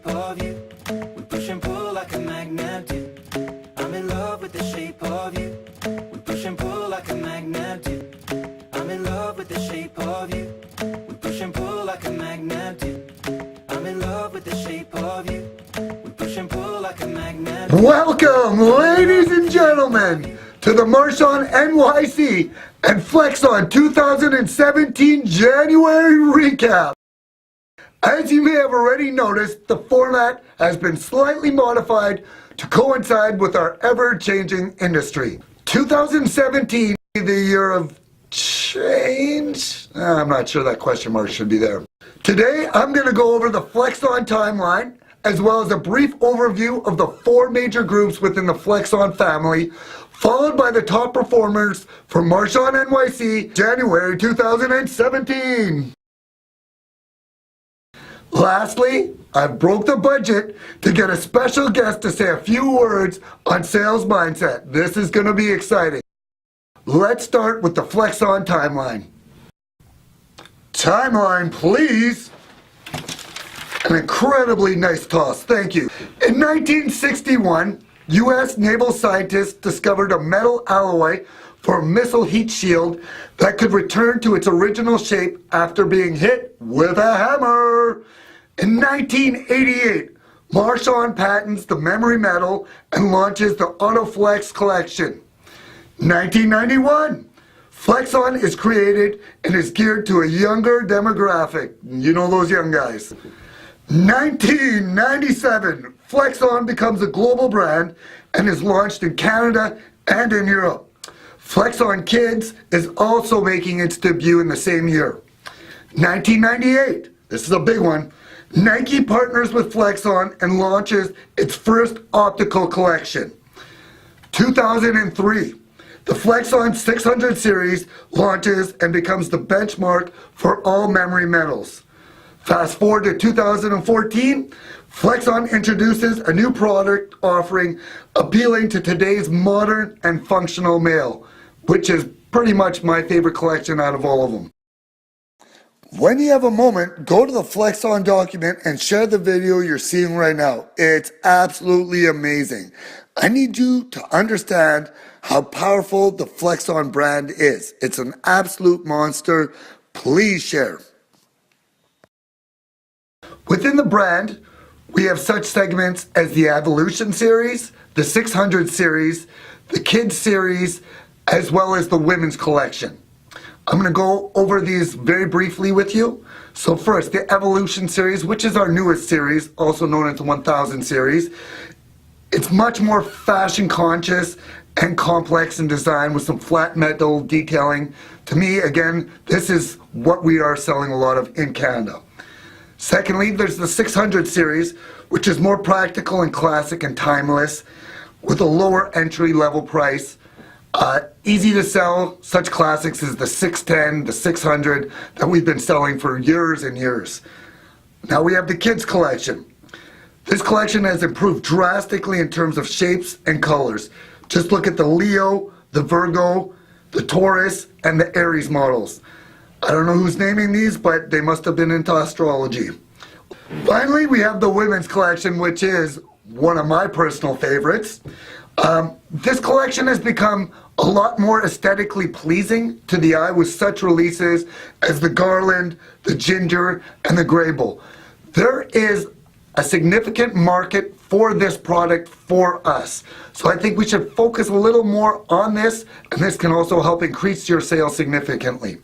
shape of you. We push and pull like a magnet do. I'm in love with the shape of you. We push and pull like a magnet do. I'm in love with the shape of you. We push and pull like a magnet do. I'm in love with the shape of you. We push and pull like a magnet do. Welcome, ladies and gentlemen, to the Marchon NYC and Flex On 2017 January recap. As you may have already noticed, the format has been slightly modified to coincide with our ever-changing industry. 2017, the year of change? I'm not sure that question mark should be there. Today, I'm going to go over the Flex On timeline, as well as a brief overview of the 4 major groups within the Flex On family, followed by the top performers for Marchon NYC January 2017. Lastly, I broke the budget to get a special guest to say a few words on sales mindset. This is going to be exciting. Let's start with the Flex On timeline. Timeline, please. An incredibly nice toss, thank you. In 1961, U.S. naval scientists discovered a metal alloy for a missile heat shield that could return to its original shape after being hit with a hammer. In 1988, Marchon patents the memory metal and launches the AutoFlex collection. 1991, Flex On is created and is geared to a younger demographic. You know those young guys. 1997, Flex On becomes a global brand and is launched in Canada and in Europe. Flex On Kids is also making its debut in the same year. 1998, this is a big one, Nike partners with Flex On and launches its first optical collection. 2003, the Flex On 600 series launches and becomes the benchmark for all memory metals. Fast forward to 2014, Flex On introduces a new product offering appealing to today's modern and functional male, which is pretty much my favorite collection out of all of them. When you have a moment, go to the Flex On document and share the video you're seeing right now. It's absolutely amazing. I need you to understand how powerful the Flex On brand is. It's an absolute monster. Please share. Within the brand, we have such segments as the Evolution series, the 600 series, the Kids series, as well as the Women's collection. I'm going to go over these very briefly with you. So first, the Evolution series, which is our newest series, also known as the 1000 series. It's much more fashion conscious and complex in design with some flat metal detailing. To me, again, this is what we are selling a lot of in Canada. Secondly, there's the 600 series, which is more practical and classic and timeless, with a lower entry level price. Easy to sell, such classics as the 610, the 600 that we've been selling for years and years. Now we have the Kids collection. This collection has improved drastically in terms of shapes and colors. Just look at the Leo, the Virgo, the Taurus, and the Aries models. I don't know who's naming these, but they must have been into astrology. Finally, we have the Women's collection, which is one of my personal favorites. This collection has become a lot more aesthetically pleasing to the eye with such releases as the Garland, the Ginger, and the Grable. There is a significant market for this product for us. So I think we should focus a little more on this, and this can also help increase your sales significantly.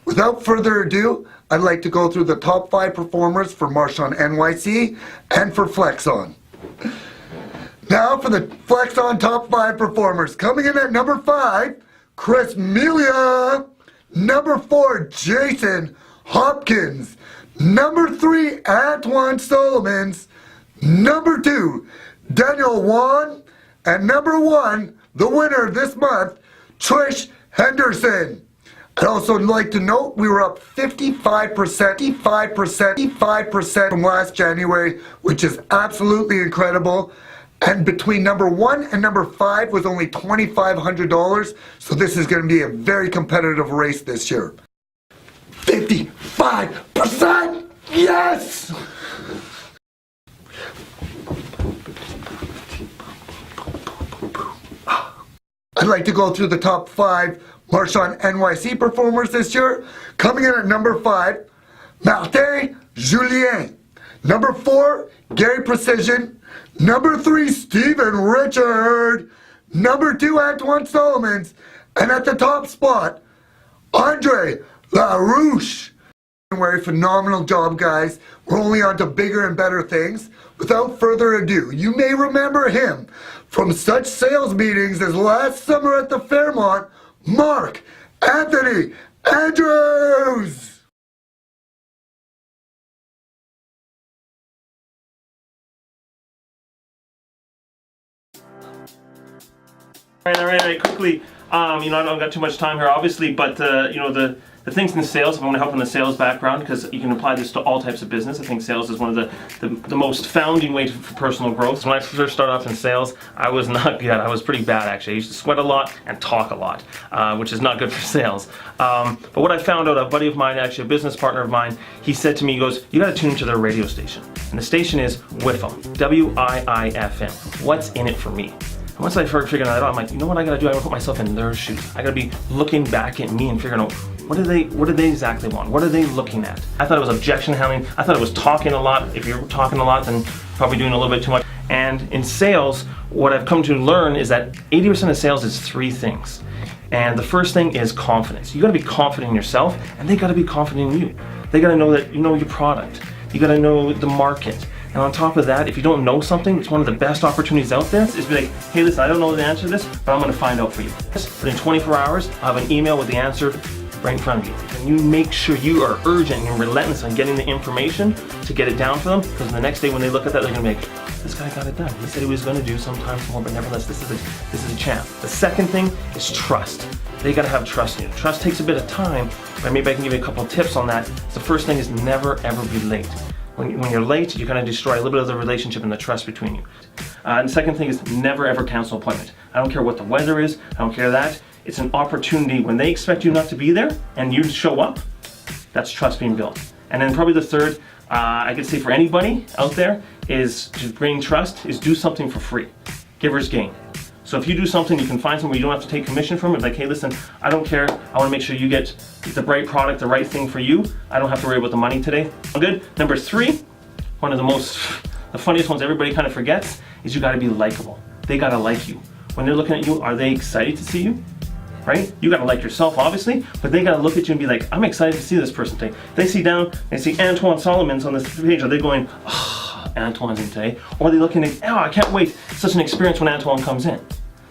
Without further ado, I'd like to go through the top 5 performers for Marchon NYC and for Flex On. Now for the Flex On top 5 performers. Coming in at number 5, Chris Melia. Number 4, Jason Hopkins. Number 3, Antonie Salomons. Number 2, Daniel Wan. And number 1, the winner this month, Trish Henderson. I'd also like to note we were up 55% from last January, which is absolutely incredible. And between number 1 and number 5 was only $2,500, so this is going to be a very competitive race this year. 55%! Yes! I'd like to go through the top 5 Marchon NYC performers this year. Coming in at number 5, Martin Julien. Number 4, Gary Precision. Number 3, Steven Richard. Number 2, Antonie Salomons. And at the top spot, Andre LaRouche. A phenomenal job, guys. We're only on to bigger and better things. Without further ado, you may remember him from such sales meetings as last summer at the Fairmont, Mark Anthony Andrews. All right, quickly, I don't got too much time here, obviously, but, the things in sales, if I want to help in the sales background, because you can apply this to all types of business. I think sales is one of the most founding way for personal growth. So when I first started off in sales, I was not good. I was pretty bad, actually. I used to sweat a lot and talk a lot, which is not good for sales. But what I found out, a buddy of mine, actually a business partner of mine, he said to me, he goes, you got to tune into their radio station. And the station is WIFM, W-I-I-F-M. What's in it for me? And once I started figuring that out, I'm like, you know what I gotta do? I gotta put myself in their shoes. I gotta be looking back at me and figuring out what do they exactly want? What are they looking at? I thought it was objection handling. I thought it was talking a lot. If you're talking a lot, then probably doing a little bit too much. And in sales, what I've come to learn is that 80% of sales is 3 things. And the first thing is confidence. You gotta be confident in yourself, and they gotta be confident in you. They gotta know that you know your product. You gotta know the market. And on top of that, if you don't know something, it's one of the best opportunities out there is be like, hey, listen, I don't know the answer to this, but I'm going to find out for you. But in 24 hours, I'll have an email with the answer right in front of you. And you make sure you are urgent and relentless on getting the information to get it down for them, because the next day when they look at that, they're going to be like, this guy got it done. He said he was going to do sometimes more, but nevertheless, this is a champ. The second thing is trust. They got to have trust in you. Trust takes a bit of time, but maybe I can give you a couple of tips on that. The first thing is never, ever be late. When you're late, you're going to destroy a little bit of the relationship and the trust between you. And the second thing is never ever cancel an appointment. I don't care what the weather is, I don't care that. It's an opportunity when they expect you not to be there and you show up, that's trust being built. And then probably the third, I could say for anybody out there, is to bring trust, is do something for free. Givers gain. So if you do something, you can find somewhere you don't have to take commission from it. Like, hey, listen, I don't care. I want to make sure you get the right product, the right thing for you. I don't have to worry about the money today. Good. Number 3, one of the funniest ones everybody kind of forgets is you got to be likable. They got to like you. When they're looking at you, are they excited to see you? Right? You got to like yourself, obviously, but they got to look at you and be like, I'm excited to see this person today. They see down, they see Antonie Salomons on this page. Are they going, Antoine's in today? Or are they looking at, I can't wait. It's such an experience when Antoine comes in.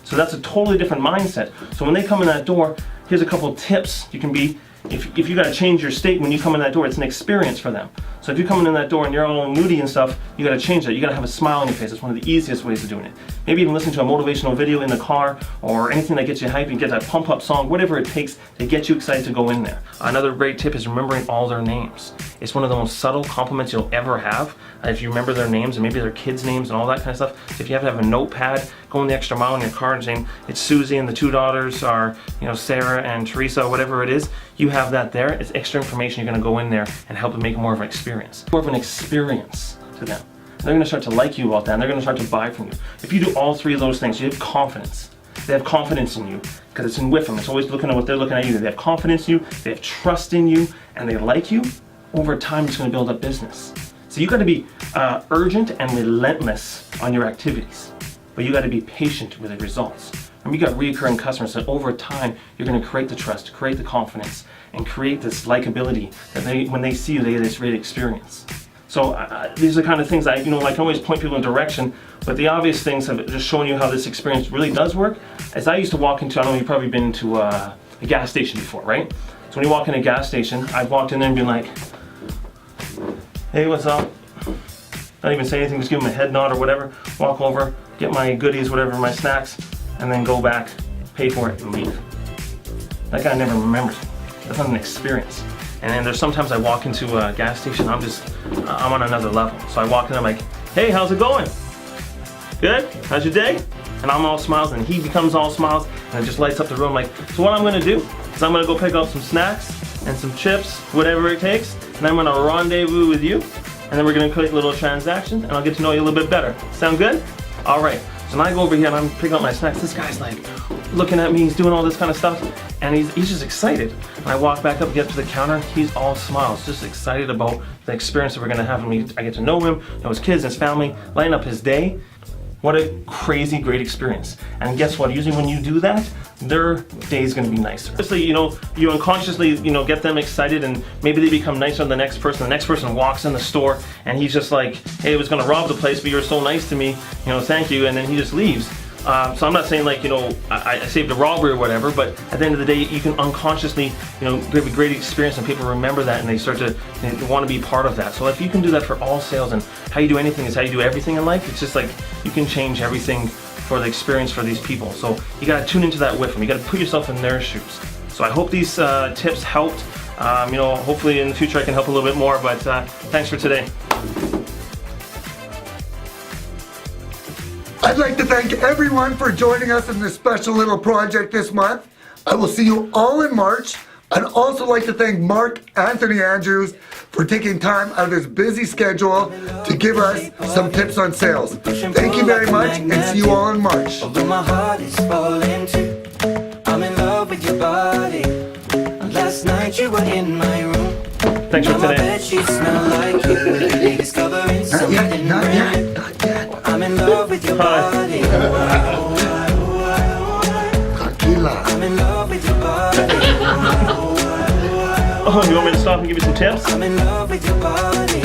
So that's a totally different mindset. So when they come in that door, here's a couple of tips. You can be, if you got to change your state when you come in that door, it's an experience for them. So if you're coming in that door and you're all moody and stuff, you got to change that. You got to have a smile on your face. It's one of the easiest ways of doing it. Maybe even listen to a motivational video in the car or anything that gets you hyped and get that pump up song, whatever it takes to get you excited to go in there. Another great tip is remembering all their names. It's one of the most subtle compliments you'll ever have. If you remember their names and maybe their kids' names and all that kind of stuff. If you have to have a notepad, going the extra mile in your car and saying it's Susie and the 2 daughters are, Sarah and Teresa, whatever it is, you have that there. It's extra information. You're going to go in there and help them make more of an experience. More of an experience to them. They're going to start to like you about that, and they're going to start to buy from you. If you do all 3 of those things, you have confidence. They have confidence in you because it's in with them. It's always looking at what they're looking at you. They have confidence in you, they have trust in you, and they like you. Over time, it's going to build up business. So you got to be urgent and relentless on your activities, but you got to be patient with the results. You got recurring customers that over time you're going to create the trust, create the confidence, and create this likability that when they see you, they get this great experience. So these are the kind of things I can always point people in direction, but the obvious things have just shown you how this experience really does work. As I used to walk into, I don't know, you've probably been to a gas station before, right? So when you walk in a gas station, I've walked in there and been like, hey, what's up? Not even say anything, just give them a head nod or whatever, walk over, get my goodies, whatever, my snacks, and then go back, pay for it, and leave. That guy never remembers me. That's not an experience. And then there's sometimes I walk into a gas station, I'm on another level. So I walk in, I'm like, hey, how's it going? Good? How's your day? And I'm all smiles, and he becomes all smiles, and it just lights up the room. Like, so what I'm gonna do is I'm gonna go pick up some snacks and some chips, whatever it takes, and I'm gonna rendezvous with you, and then we're gonna create little transactions, and I'll get to know you a little bit better. Sound good? All right. So And I go over here and I'm picking up my snacks. This guy's like looking at me, he's doing all this kind of stuff, and he's just excited. And I walk back up, get up to the counter, he's all smiles, just excited about the experience that we're gonna have. And I get to know him, know his kids, his family, lighten up his day. What a crazy, great experience. And guess what? Usually when you do that, their day is going to be nicer. Obviously, you unconsciously, get them excited, and maybe they become nicer than the next person. The next person walks in the store and he's just like, hey, I was going to rob the place, but you were so nice to me, thank you. And then he just leaves. So I'm not saying like, I saved a robbery or whatever, but at the end of the day, you can unconsciously, give a great experience, and people remember that, and they start to want to be part of that. So if you can do that for all sales, and how you do anything is how you do everything in life, it's just like you can change everything for the experience for these people. So you got to tune into that with them. You got to put yourself in their shoes. So I hope these tips helped. Hopefully in the future I can help a little bit more, but thanks for today. I'd like to thank everyone for joining us in this special little project this month. I will see you all in March. I'd also like to thank Mark Antonie Andrews for taking time out of his busy schedule to give us some tips on sales. Thank you very much, and see you all in March. Although my heart is falling too, I'm in love with your body. Last night you were in my room. Thanks for today. My bedsheets smell like you. Discovering something Not brand yet, not yet. I'm in love with your body. Tequila. I'm in love with your body. Oh, you want me to stop and give you some tips? I'm in love with your body.